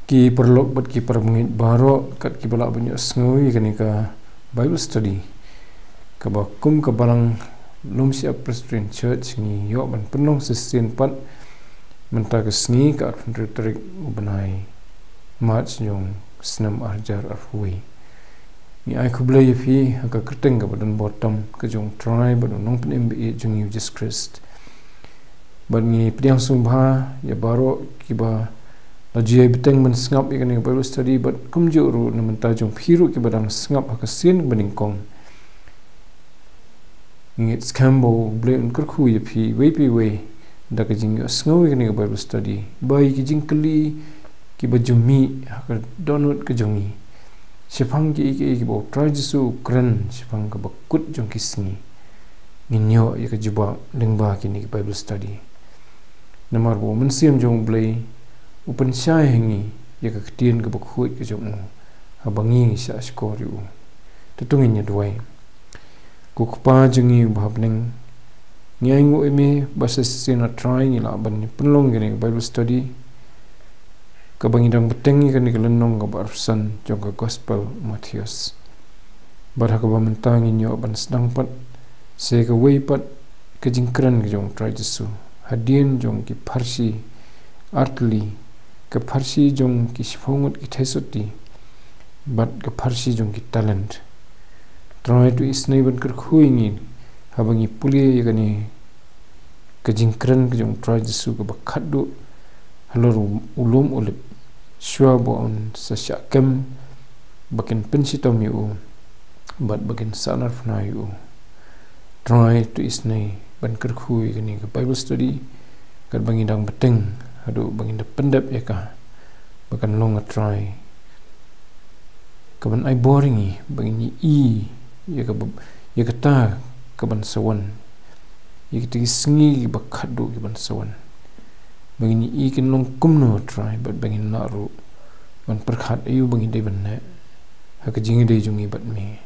ki perlu buat ki permungit baro kat ki balak banyak sengui kani ka Bible study ka bakum ka balang lum siap Presbyterian Church ni yo ban penong sesien pat mentah ke sengi ka terik ubenai March nyong senam arjar arhui ni ai ku belai fi ka kerteng ka badan bottom ka jong try badan nong pen MBA jong Jesus Christ ban ni pediang sumbha ya baro ki ba lagi biteng men sengap ikan ni Bible study but kumjuru na mentah jong phiru ki badang sengap ha sin beningkong ngit scambo blame kerku ye phi we da ka jing sengau ikan ni Bible study bai ki jing kli ki bajumi ha ka donut ke jongi sipang ki bo try jisu kren sipang ka bakut jong kisni nginyo ye ka juba lengba ki ni Bible study namar bo men siam jong blai upan syai hengi ya ka ketien ka bakhuit ka jong habangi sa skor yu tutungin nya duai ku kpa jengi bhabneng ngai ngo eme basa sina try ni la ban penlong gini Bible study ka bangidang beteng kan ni lenong ka barsan jong ka gospel Matthias bar ha ka bamantang nyo ban sedang pat se ka wei pat ka jingkran ka jong try jesu hadien jong ki parsi artli ke parsi jong ki sifongot ki thesoti bat ke parsi jong ki talent try to isnai ban ker khuingi habangi puli gani ke jingkran ke jong try jesu ke bakhadu halor ulum ulip shwa bon sa syakam bakin pensitom yu bat bakin sanar fna yu try to isnai ban ker khui gani ke Bible study kat bangi dang beteng aduh bangin pendap ya ka bahkan long try kaban ai boring bangin ya kata kaban sawan ya kita sengi bakhadu kaban sawan bangin kin long kumno try but bangin naru ban perkhat ayu bangin dei banna ha ka jingi dei jungi bat me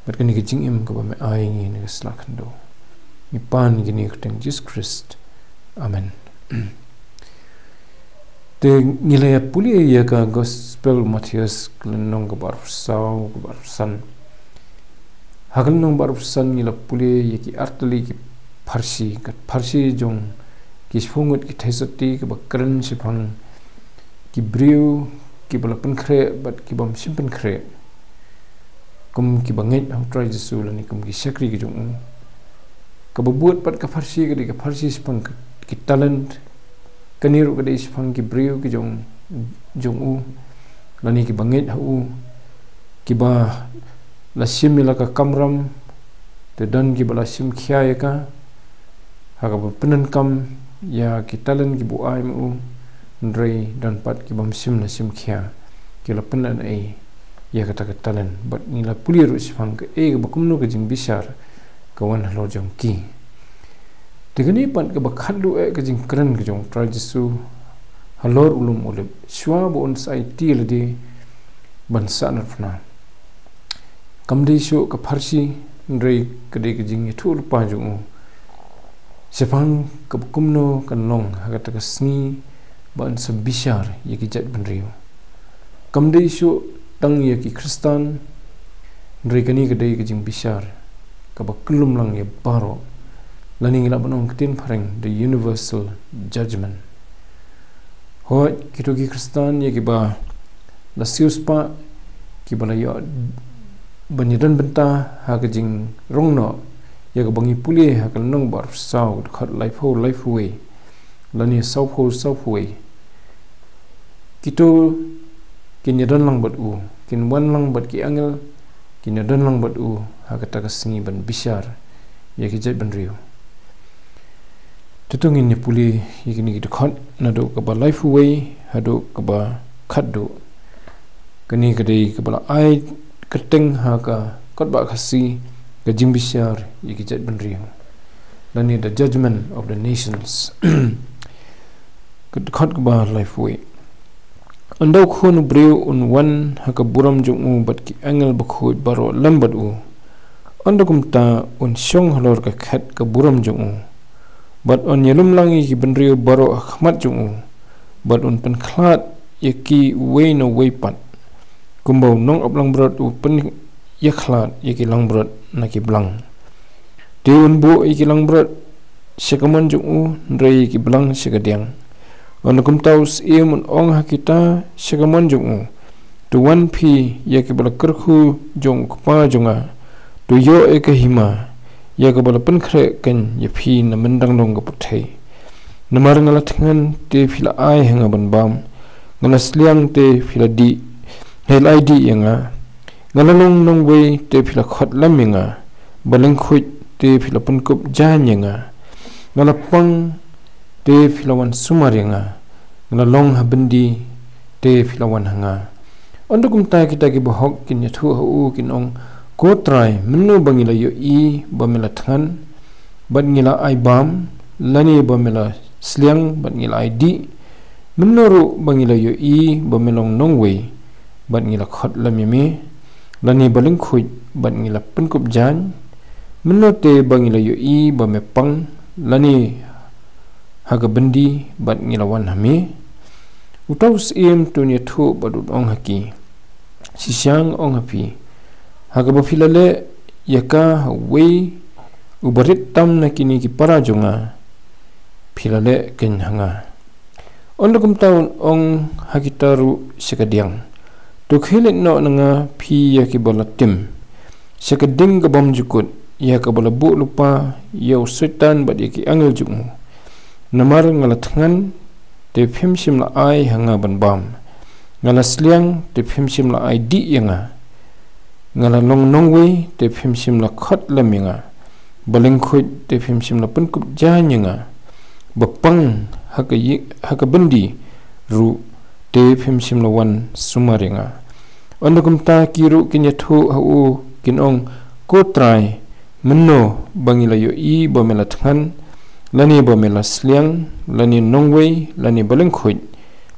bat kan ni jingim ka ba me ai ngi ni slakhando ni pan gini kteng Jesus Christ amen te nilai puli ya ka gospel Matthias lenong ka barsau ka barsan hagal nong barsan nila puli ya ki artli ki parsi jong ki sfungut ki thesati ka bakran sipang ki briu ki balapan khre bat ki bam simpan khre kum ki banget ham try jesu lani kum ki sakri ki jong ka buat pat ka parsi sipang ki talent kaniru ka dei sipang ki briu ki jong lani ki banget hu ki ba lasim mila ka kamram te dan ki bala sim khia ya ka ha ka penan kam ya ki talent ki bu ai mu ndrei dan pat ki bam sim la sim khia ki la penan ai ya kata ka talent but ni la puliru sipang ka ba kumno ka jing bisar kawan halo jong ki tegani pan ka bakhadu ka jing kran ka jong try jesu halor ulum ulib shwa bon sai til di ban sanar fna kamdi sho ka pharsi ndrei ka de ka jing thul pa jong sepang ka kumno kan long ha ka ka sni ban sa bishar ye ki jat ban riu kamdi sho tang ye ki kristan ndrei ka ni ka de ka jing bishar ka baklum lang ye baro lani ngila banong ketin pareng the universal judgment hoi kito ki kristan ye ki ba la sius pa ki bala yo banyadan benta ha ka jing rongno ye ka bangi puli ha ka nong bar sau khat life way lani sau way kito kin yadan lang bat u kin wan lang bat ki angel kin yadan lang bat u ha ka ta ka singi ban bishar ye ki jat ban riu tutungin ni puli yikini ki khot na do ka ba life way hado ka ba khaddo kani ka dei ka bala ai keteng ha ka kot ba khasi ka jimbishar yiki jat ban riu lani the judgment of the nations khot ka ba life way andau khun briu un wan ha ka buram jung u bat ki angel ba khoi baro lambat u andakum ta un shong halor ka khat ka buram jung u bat on yelum langi ki benrio baro akhmat jungu bat on pen khlat yaki way no way pat kumbau nong ablang brot upen yakhlat yaki lang brot naki blang deun bo yaki lang brot sekaman jung ndrei yaki blang sekadiang onakum taus imun ong hakita sekaman jung tuan pi yaki bala kerku jong kupa jonga tu yo eka hima yaki bala penkre kan yapi na mendang dong kaputai namar ngala tengan te fila ai hanga ban bam ngala sliang te fila di hel id yanga ngala long nong we te fila khot lam yanga baleng khuit te fila penkup jan yanga ngala pang te fila wan sumar yanga ngala long habendi te fila wan hanga ondukum ta kita ki bohok kin yathu hu kin ong ko try menu bangila yo I bamela than ban ngila ai bam lani bamela sliang ban ngila id menuru bangila yo I bamelong nongwe ban ngila khot lamimi lani baling khuit ban ngila penkup jan menote bangila yo I bamepang lani haga bendi ban ngila wan hami utaus im tunya thu badut ong haki sisiang ong hapi haga bafilale yaka we ubarit tam nakini ki para jonga filale ken hanga ondukum taun ong hakitaru sekadiang tukhilit no nanga phi yaki balatim sekading gabam jukut yaka balabu lupa yau setan bad yaki angel jumu namar ngalatngan te phimsim la ai hanga ban bam ngala sliang te phimsim la ai di yanga ngala long nongwe te phimsim la khot laminga baleng khuit te phimsim la penkup janyanga bapang haka bendi ru te phimsim la wan sumaringa ondukum ta kiru kinya thu hu kinong ko try menno bangila yo I bamela than lani bamela sliang lani nongwe lani baleng khuit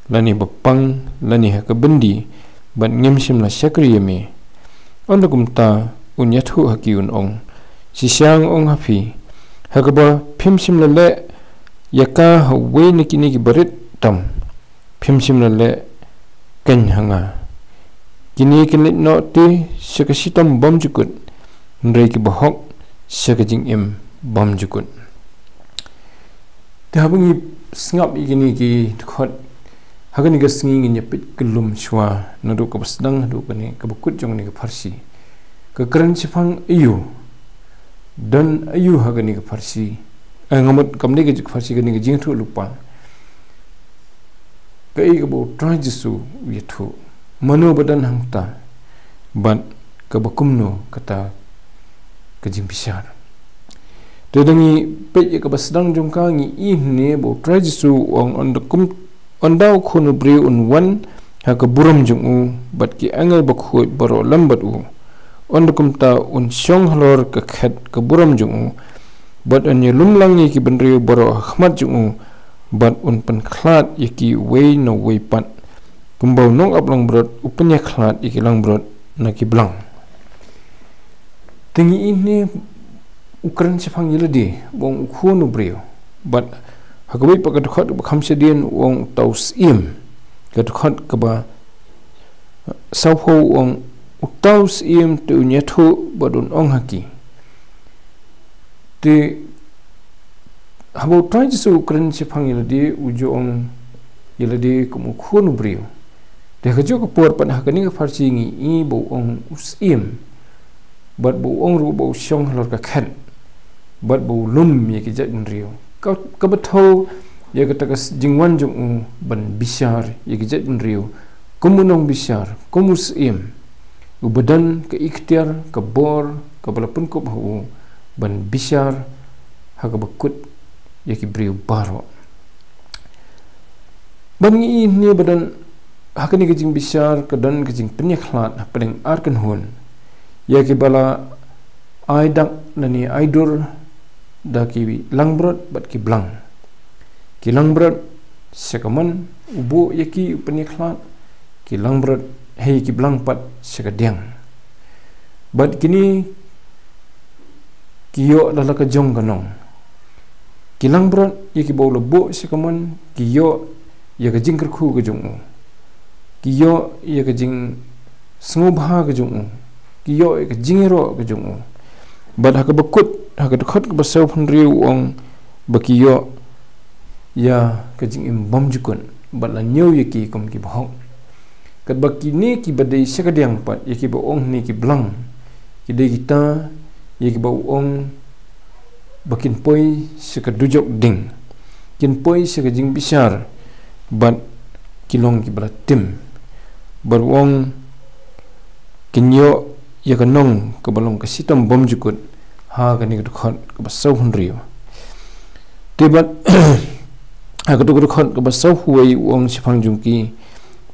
lani bapang lani haka bendi ban ngemsim la shakriyame ondukum ta unya thu hakiun ong sisiang ong hafi haka phimsim la le yaka we nikini ki barit tam phimsim la le kan hanga kini kinit no te sekasitam bom jukut ndrei ki bohok sekajing im bom jukut tahabungi sngap igini ki khot hagani ga singi ngi pit kelum shwa nadu ka basdang du kani ka bukut jong ni ka farsi ka kran chifang ayu dan ayu hagani ka farsi ngamut kamne ke farsi gani jing thu lupa kai ka bo try jisu yethu mano badan hangta ban ka bakumno kata ka jing bisar dedangi pe ka basdang jongka ngi I ne bo try jisu ong on the kum ondau khunu bri un wan ha ka buram jungu bat ki angel bakhu baro lambat u ondukum ta un shong halor ka khat ka buram jungu bat an lumlang ni ki benri baro khmat jungu bat un pan khlat yaki we no we pat kumbau nong aplang brot upanya khlat yaki lang brot naki blang tingi ini ukran chapang yeladi bong khunu brio bat hakabai pakadkhot khamsedian wong taus im kadkhot kaba sauho wong taus im tu nyathu badun ong haki te habo try jisu ukran chapang yeladi ujo ong yeladi kumu khunu brio de hajo ko por pan hakani ka farsi ngi I bo ong usim bat bo ong ru bo shong halor ka khan bat bo lum ye ki jat rio ka batho ye ka takas jingwan jung ban bisar ye ki jat rio kumunong bisar kumusim ubadan ka ikhtiar ka bor ka balapun ko hu ban bisar haga bakut ye ki brio baro ban ngi ni badan hakani ke jing bisar ka dan ke jing penyakhlat paling arkan hun ye ki bala aidak nani aidur da ki langbrot bat ki blang ki langbrot sekaman ubo yaki penyakhlat ki langbrot hei ki blang pat sekadiang bat kini kiyo lala ka jong kanong ki langbrot yaki bau lebo sekaman kiyo ya ka jingkar khu ka jong kiyo ya ke jing sngubha ke jung kiyo ke jingero ke jung bad ha ke bekut ha ke dekat ke basau phunriu ong bakiyo ya ke jing im bom jukun bad la nyau ye ki kom ki bahok kat baki ni ki badai sekadiang pat ye ki boong ni ki blang ki de kita ye ki boong bakin poi sekadujok ding kin poi sekajing bisar bad kilong ki balatim berwong kinyo ya kanong ke balong ke sitam bom jukut ha kani ke dekat ke basau hunriu tibat ha ke dekat ke basau huai wong sipang jungki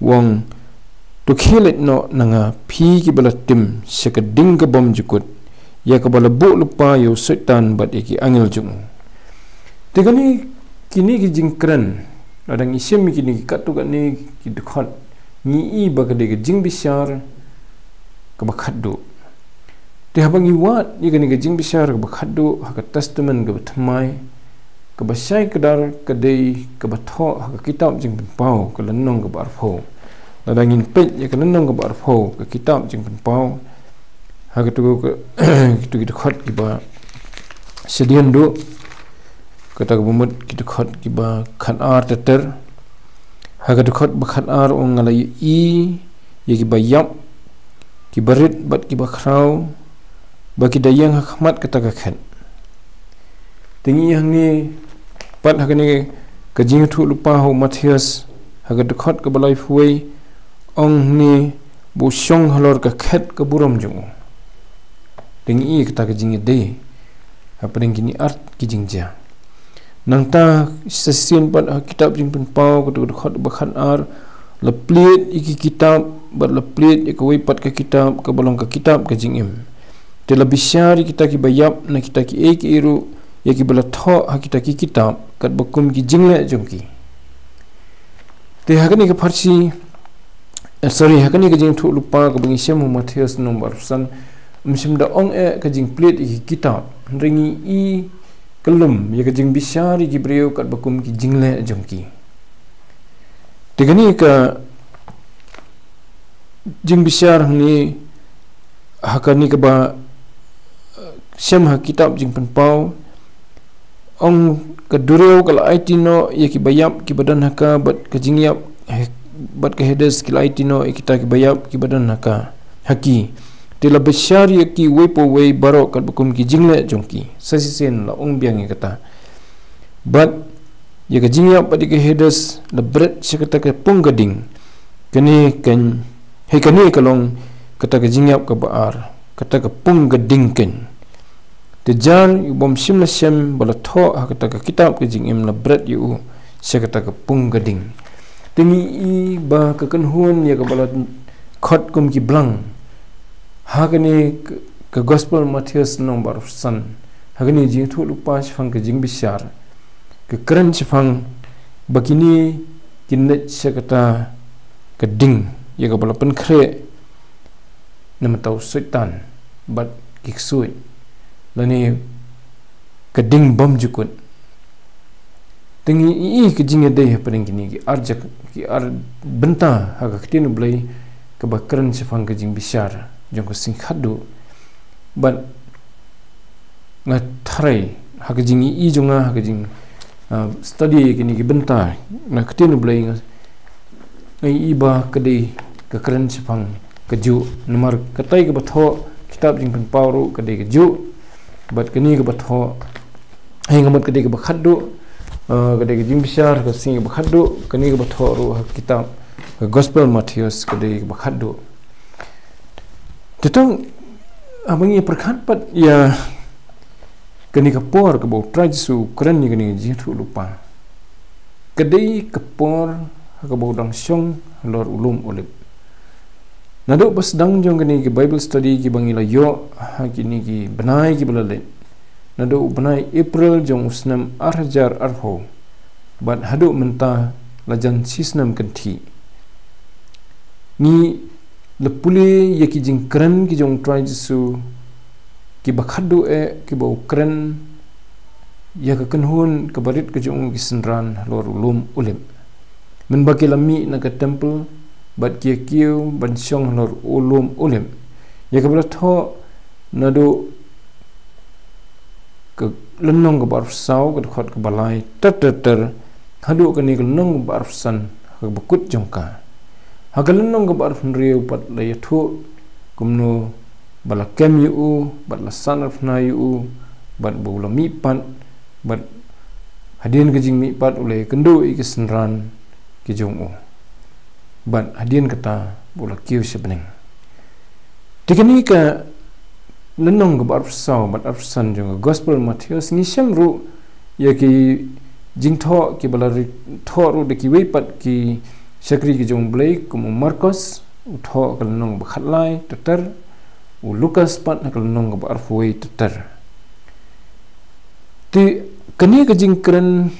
wong to khilet no nanga phi ki balatim sekading ke bom jukut ya ke balabu lupa yo setan bat ki angel jung tegani kini ki jingkran adang isim kini ki katu ni ki dekat ni i bagade ke jing bisar ke bakhaddu te habang iwat ni kini ke jing bisar ke bakhaddu ha ke testament ke batmai ke basai kedar ke dei ke batho ha ke kitab jing pau ke lenong ke barfo adang in pet ya ke lenong ke barfo ke kitab jing pau ha ke tu ke tu ki dekat ki ba sedian do kata kebumut kita khat kiba khan ar teter ha ka dekat bakhat ar ong ngalai i ye kiba yap kibarit bat kiba khrau baki dayang hakmat kata ka khat tingi yang ni pat ha ni ka jing thu lupa ho Matthias ha ka dekat ka balai fuai ong ni bu syong halor ka khat ka buram jung tingi i kata ka jing de apa ding kini art ki jing ja nangta sesien pat kitab jing pen pau ko dekat bakhan ar la plit iki kitab bat la plit ek wei pat ke kitab ke balong ke kitab ke jing im te la bisyari kita ki bayap na kita ki ek iru ya ki bala tho ha kita ki kitab kat bakum ki jingle jongki te ha kani ke farsi sorry ha kani ke jing thu lupa ko bangi sem Matthias nomor san msim da ong e ke jing plit iki kitab ringi i kelum ya ke jing bisyari ki brio kat bakum ki jingle jongki tegani ka jing bisyar ni hakani ke ba sem ha kitab jing pen pau ong ke dureu kala aitino ya ki bayap ki badan haka bat ke jing yap bat ke hedes ki aitino kita ki bayap ki badan haka haki tela bisyar ya ki wepo wei baro kat bakum ki jingle jongki sasisen la ong biang kata bat ya ke jing yap bat ke hedes la bret sekata ke pung gading kani kan he kani kalong kata ke jing yap ke baar kata ke pung gading ken tejar bom sim la sem bala tho ha kata ke kitab ke jing im la bret yu sekata ke pung gading tingi i ba ke kenhun ya ke bala khot kum ki blang hagani ke gospel Matthias nomor san hagani jing thu lupa chfang ke jing bisyar ke keren chfang bakini kinnet sekata ke ding ya ke bala pen khre nama tau setan bat kiksui lani ke ding bom jukut tingi i ke jing de paling kini ki arjak ki ar benta haga ktinu blai ke bakren chfang ke jing bisyar jongko singkhadu ban nga thrai hak jing i jonga hak jing study kini ki benta na ktinu blai nga ngai iba kedi ke keren chpang keju nomor katai ke batho kitab jing pen pawru kedi keju bat kini ke batho hai ngamat kedi ke bakhadu kedi ke jing bisyar ke sing ke bakhadu kini ke batho ru kitab gospel Matthias kedi ke bakhadu tetang abangi perkhat pat ya kini kapor ke bau trajisu keren ni kini jitu lupa kedai kapor ke bau dang syong lor ulum ulip nado pas dang jong kini ke Bible study ki bangi la yo ha kini ki benai ki belale nado benai April jong usnam arjar arho bat hadu menta lajan sisnam kenti ni lepuli ya ki jing keren ki jong try jisu ki bakhadu e ki bau keren ya ka kenhun ke barit ke jong ki senran lor ulum ulim men bagi lami na ka temple bat kia kiu ban syong lor ulum ulim ya ka bala tho nado ke lenong ke barsau ke khot ke balai ter hadu ke ni lenong barsan ke bekut jongka ha ke lenong ke barfun riu pat la yathu kumno bala kem yu bat la sanaf na yu bat bula mi pat bat hadin ke jing mi pat ulai kendo i ke senran ke jongu ban hadin kata bola kiu sebeneng dikini ka lenong ke barsau bat arsan jong gospel Matius ni syamru ya ki jingtho ki bala tho ru de ki wepat ki sakri ki jong blake kum Marcos utho ka lenong bakhatlai teter u Lukas pat ka lenong ba arfuai teter ti kani ka jingkren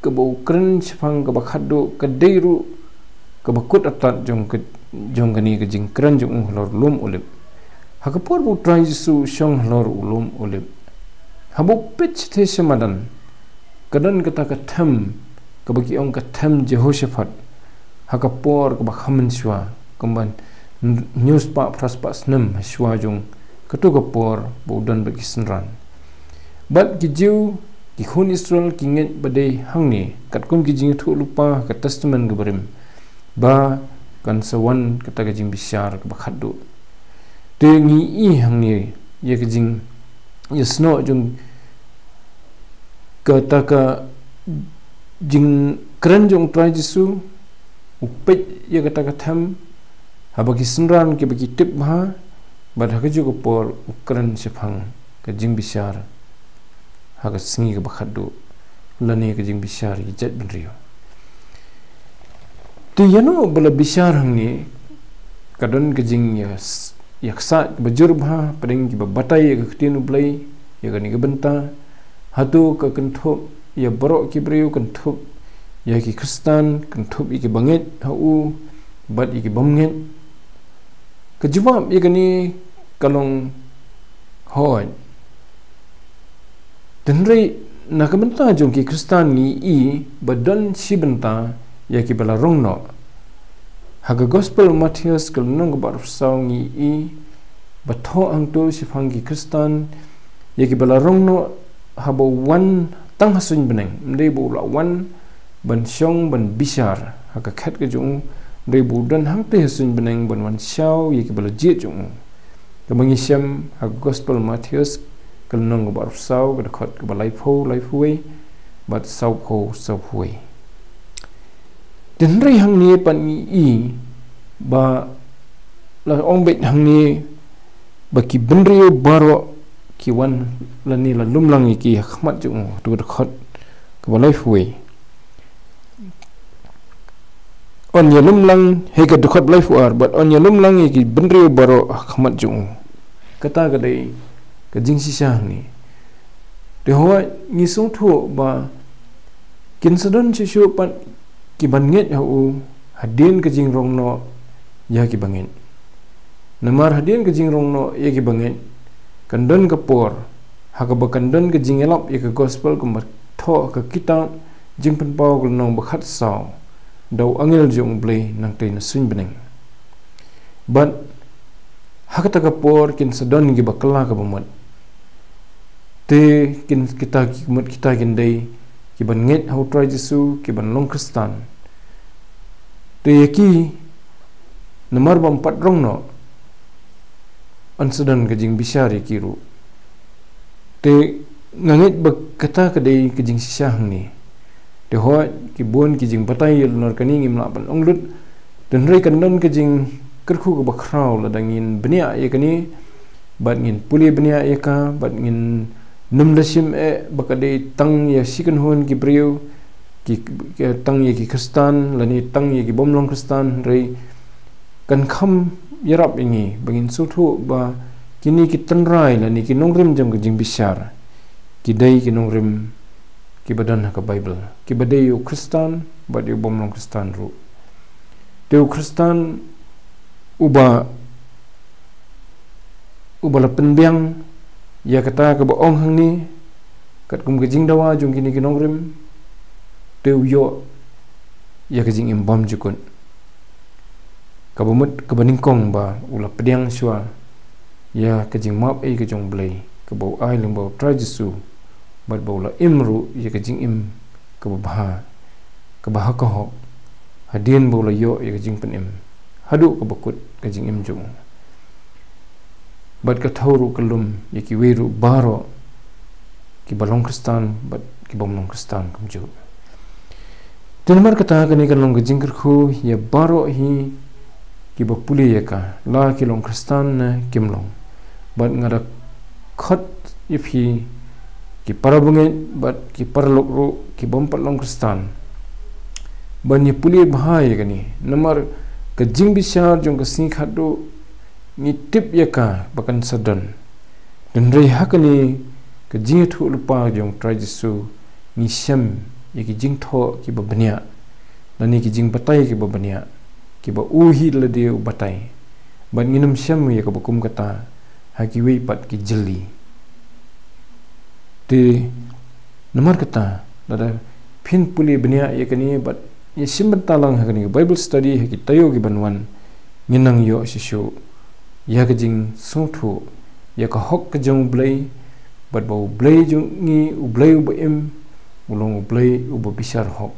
ke bau kren chapang ke bakhado ke deiru ke bakut atat jong kani ke jingkren jong lor lum ulip hakapor bu trai Yesu syong lor ulum ulip habu pitch the semadan kadan kata katham ke bagi ong katham Jehoshaphat hakapor ke bakhamen shwa kumban news pa praspas nem shwa jong katu kapor bodan bagi senran bat gijiu ki khun Israel ki nget badai hangni katkum ki jing thu lupa ka testament ke barim ba kan sawan kata ke jing bisyar ke bakhadu te ngi i hangni ye ke jing yesno jung kata ka jing kran jong trai Jesu upet ye kata ka tham habagi senran ke bagi tip ha bad ha ke ju ko por ukran sephang ke jing bisyar haga singi ke bakhadu lani ke jing bisyar ki jet benrio tu yano bala bisyar hangni kadon ke jing yaksa bajur bha pading ki batai ke tinu blai ya gani ke benta hatu ke kenthop ya borok ki brio kenthop ya ki Kristen kenthop ki banget hau bat ki bomnget ke jawab ya gani kalong hoi denri nak benta jong ki Kristen ni i badan si benta ya ki bala rongno haga gospel Matius kelnong bar saw ngi i batho angto si phangi Kristen ya ki bala rongno habo wan tang hasun beneng ndei bu la wan ban syong ban bisyar haga khat ke jong ndei bu dan hang te hasun beneng ban wan shaw ya ki bala je jong kebangi syam haga gospel Matius kelnong bar saw ke khot ke balai phuai bat saw phuai denri hang ni pan i ba la ong bet hang ni baki benrio baro ki wan la ni la lumlang ki khmat jung tu khot ke balai phuai on ya lumlang he ke khot balai phuar but on ya lumlang ki benrio baro khmat jung kata ka dei ke jing si sha ni de ho ni sung thu ba kin sadon chi shu pan ki banget hu hadin ke jing rong no ya ki banget namar hadin ke jing rong no ya ki banget kandon ke por ha ka bakandon ke jing elop ya ke gospel ko mat tho ke kitab jing pen pau ko nong bakhat saw dau angel jong ble nang te na sun beneng but ha ka ta ka por kin sadon gi bakla ka bamat te kin kita ki mat kita kin dei ki ban nget hau trai Jesu ki ban long Kristen te yaki nomor 4 rong no ansadan ke jing bisyari kiru te nganget bak kata ke dei ke jing sisah ni te ho ki bon ki jing batai nor kani ngim la ban onglut dan rei kandon ke jing kerku ke bakrau la dangin benia ye kani bat ngin puli benia ye ka bat ngin numdasim bakade tang ya sikan hon ki brio ki tang ye ki Kristen lani tang ye ki bomlong Kristen rei kan kham yarap ingi bangin suthu ba kini ki tanrai lani ki nongrim jam ke jing bisyar ki dai ki nongrim ki badan ka Bible ki badai yo Kristen bad yo bomlong Kristen ru teu Kristen uba la penbiang ya kata ke boong hang ni kat kum ke jing dawa jung kini ki nongrim teu yo ya ke jing imbam jukun kabamut kabaningkong ba ula pediang shwa ya kajing map kajong blay kabau ai lembau trajisu bat baula imru ya kajing im kababha kabahakaho hadin baula yo ya kajing penim hadu kabakut kajing im jung bat kathauru kalum ya ki weru baro ki balong kristan bat ki bomlong kristan kamju tenmar kata kani kalong kajing kerku ya baro hi ki bapuli ya ka la ki long kristan na kimlong bat ngada khot ipi ki parabunge bat ki parlokru ki bompat long kristan ban ye puli bahaya kani namar kajing bisyar jong kasing khadu ni tip ya ka bakan sadan dan reha kani kajing thu lupa jong trajisu ni syam ye ki jing tho ki babania dan ni ki jing batai ki babania ki ba uhi la de batai ban nginum syam ye ka bakum kata hakiwi pat ki jeli te nomor kata dada pin puli benia ye kani bat ye simban talang hakani Bible study haki tayo ki banwan nginang yo sisyo ya kajing sungthu ya ka hok kajong blay bat bau blay jung ngi u blay u baim ulong u blay u bisar hok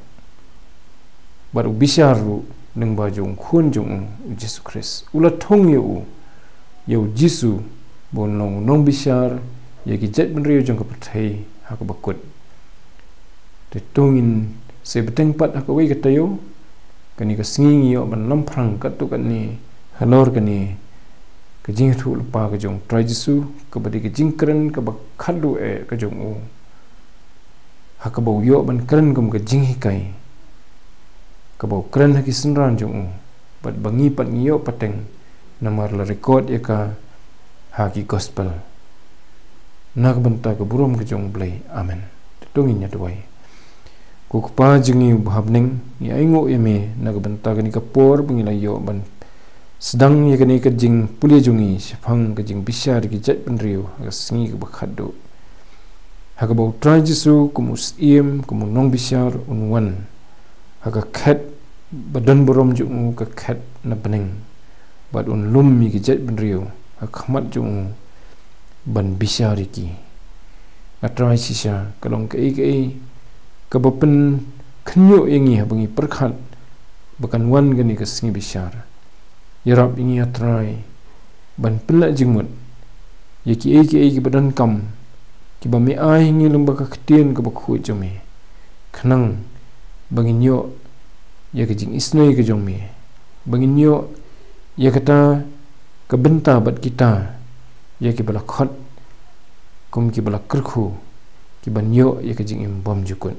bat u bisar ru nang ba jung khun jung u Jesus Christ ula thong yo Jisu bon long bisar ya ki jet benriu jong ka pathai hak bakut te tongin se beteng pat hak wei katayo kani ka singi yo ban lamprang katu kani halor kani ka jing thu pa ka jong trajisu ka badi ka jingkren ka bakhadu ka jong u hak bau yo ban kren gum ka jing hikai ka bau kren haki sinran jong u bat bangi pat ngiyo pateng namar la record ya ka haki gospel nak banta ke burom ke jong blay amen tungin nya doi ku pa jingi bhabning ya ingo eme nak banta ke ni kapor bangila yo ban sedang ye kani ke jing puli jungi sifang ke jing bisyar ki jet penriu ga singi ke bakhadu haga bau trajisu kumus iem kumun nong bisyar unwan haga khat badan burom jung ka khat na bening bad un lum mi ki jet penriu akhmat jung ban bisyari ki atrai sisa kalong ke kabapen khnyo yengi habangi perkhat bakan wan gani ka singi bisyar yarap ingi atrai ban pela jingmut yaki ki badan kam ki ba me ai ngi lumba ka ktien ka bakhu jome khnang bangin yo ya ka jing isnoi ka jome bangin yo ya kata ka benta bat kita ya ki bala khot kum ki bala kerkhu ki ban yo ya ka jing im bom jukun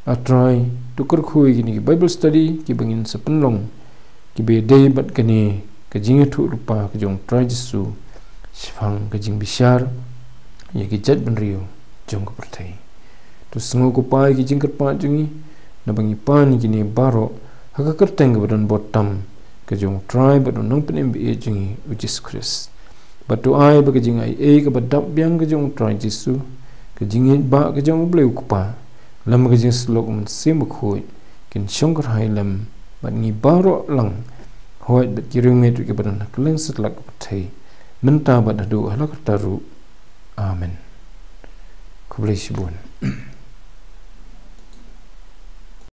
atrai tu kerkhu ki Bible study ki bangin sepenlong ki be day bat kani ka jing thu rupa ka jong trajisu sifang ka jing bisyar ya ki jat benriu jong ka perthai tu sengo ko pai ki jing kerpa jungi na bangi pan ki ni baro haka kerteng ka badan botam ka jong try bat nong penem be jungi Jesus Christ batu ai ba ka jing ai ka badap biang ka jong trajisu ka jing ba ka jong bleu kupa lam ka jing slok mun sim khoi kin shongkar hai lam bat ngi baro lang hoit bat kirung metu ke badan keleng setlak pathai menta bat adu halak taru amen ku bless you.